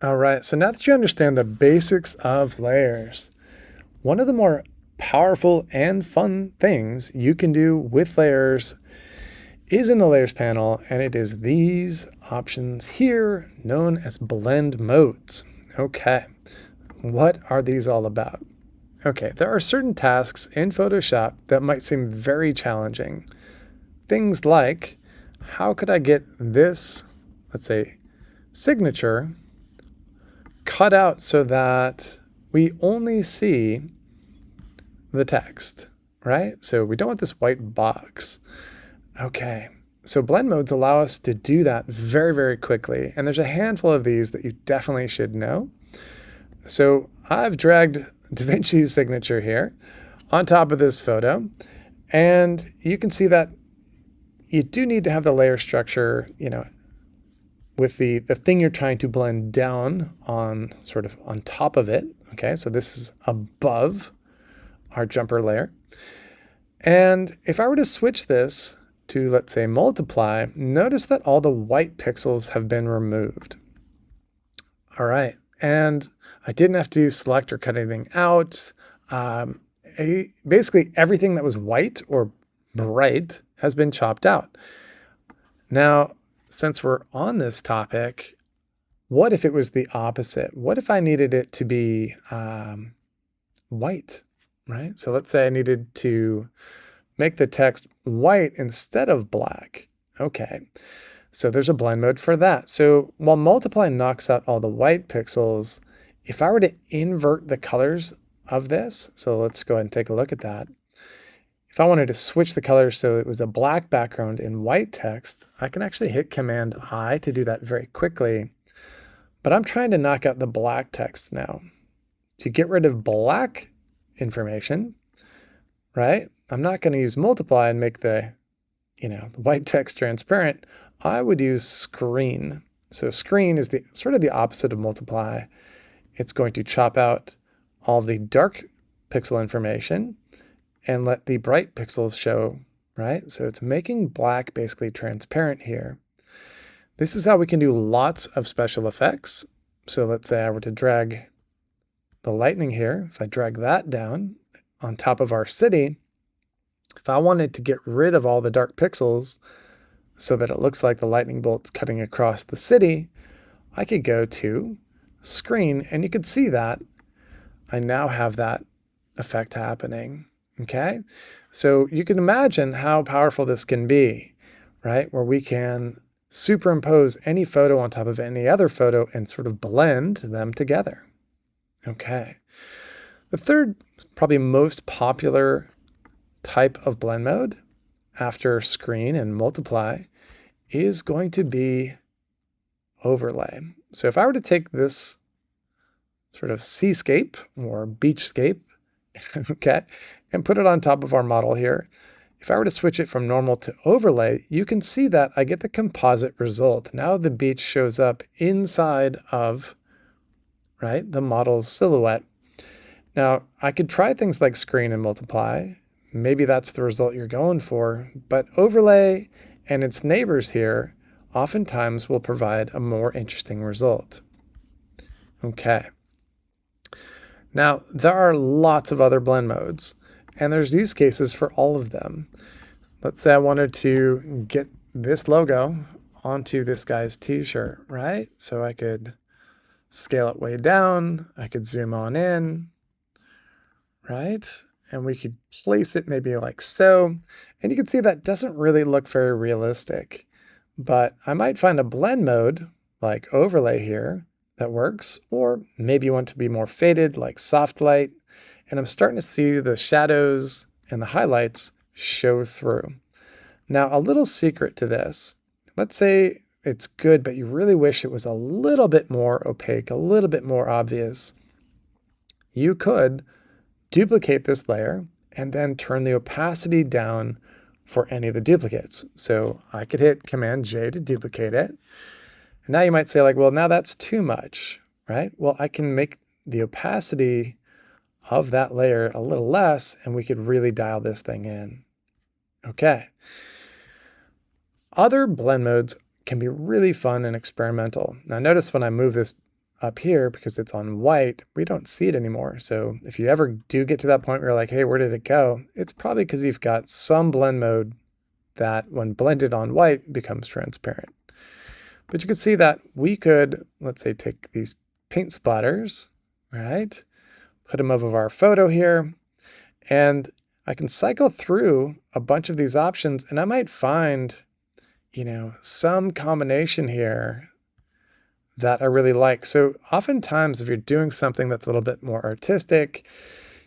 All right, so now that you understand the basics of layers, one of the more powerful and fun things you can do with layers is in the layers panel, and it is these options here known as blend modes. Okay, what are these all about? Okay, there are certain tasks in Photoshop that might seem very challenging. Things like, how could I get this, let's say, signature cut out so that we only see the text, right? So we don't want this white box. Okay, so blend modes allow us to do that very, very quickly. And there's a handful of these that you definitely should know. So I've dragged DaVinci's signature here on top of this photo. And you can see that you do need to have the layer structure, with the thing you're trying to blend down on sort of on top of it. Okay, so this is above our jumper layer. And if I were to switch this to, let's say, multiply, notice that all the white pixels have been removed. All right, and I didn't have to select or cut anything out. Basically, everything that was white or bright has been chopped out. Now, since we're on this topic, what if it was the opposite? What if I needed it to be white, right? So let's say I needed to make the text white instead of black. Okay, so there's a blend mode for that. So while multiply knocks out all the white pixels, if I were to invert the colors of this, so let's go ahead and take a look at that. If I wanted to switch the colors so it was a black background in white text, I can actually hit Command I to do that very quickly. But I'm trying to knock out the black text now. To get rid of black information, right? I'm not going to use multiply and make the white text transparent. I would use screen. So screen is the sort of the opposite of multiply. It's going to chop out all the dark pixel information and let the bright pixels show, right? So it's making black basically transparent here. This is how we can do lots of special effects. So let's say I were to drag the lightning here. If I drag that down on top of our city, if I wanted to get rid of all the dark pixels so that it looks like the lightning bolt's cutting across the city, I could go to screen, and you could see that I now have that effect happening. Okay, so you can imagine how powerful this can be, right? Where we can superimpose any photo on top of any other photo and sort of blend them together. Okay, the third, probably most popular type of blend mode after screen and multiply is going to be overlay. So if I were to take this sort of seascape or beachscape, okay, and put it on top of our model here, if I were to switch it from normal to overlay, you can see that I get the composite result. Now the beach shows up inside of, right, the model's silhouette. Now I could try things like screen and multiply. Maybe that's the result you're going for, but overlay and its neighbors here oftentimes will provide a more interesting result. Okay. Now, there are lots of other blend modes, and there's use cases for all of them. Let's say I wanted to get this logo onto this guy's t-shirt, right? So I could scale it way down, I could zoom on in, right? And we could place it maybe like so. And you can see that doesn't really look very realistic, but I might find a blend mode like overlay here that works, or maybe you want to be more faded like soft light, and I'm starting to see the shadows and the highlights show through. Now, a little secret to this, let's say it's good, but you really wish it was a little bit more opaque, a little bit more obvious. You could duplicate this layer and then turn the opacity down for any of the duplicates. So I could hit Command J to duplicate it. Now you might say like, well, now that's too much, right? Well, I can make the opacity of that layer a little less, and we could really dial this thing in. Okay. Other blend modes can be really fun and experimental. Now notice when I move this up here, because it's on white, we don't see it anymore. So if you ever do get to that point where you're like, hey, where did it go? It's probably because you've got some blend mode that when blended on white becomes transparent. But you can see that we could, let's say, take these paint splatters, right? Put them over our photo here, and I can cycle through a bunch of these options, and I might find, some combination here that I really like. So oftentimes, if you're doing something that's a little bit more artistic,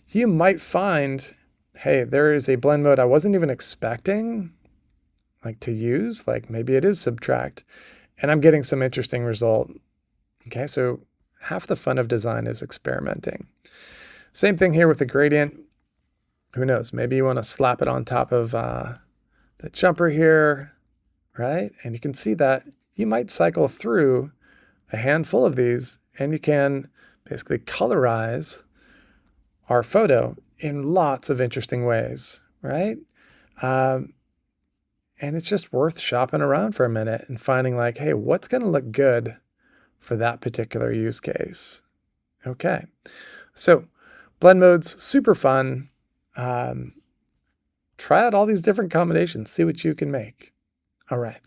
you might find, hey, there is a blend mode I wasn't even expecting to use, like maybe it is subtract, and I'm getting some interesting result. Okay, so half the fun of design is experimenting. Same thing here with the gradient. Who knows? Maybe you want to slap it on top of the jumper here, right? And you can see that you might cycle through a handful of these, and you can basically colorize our photo in lots of interesting ways, right? And it's just worth shopping around for a minute and finding like, hey, what's going to look good for that particular use case? Okay, so blend mode's super fun. Try out all these different combinations, see what you can make. All right.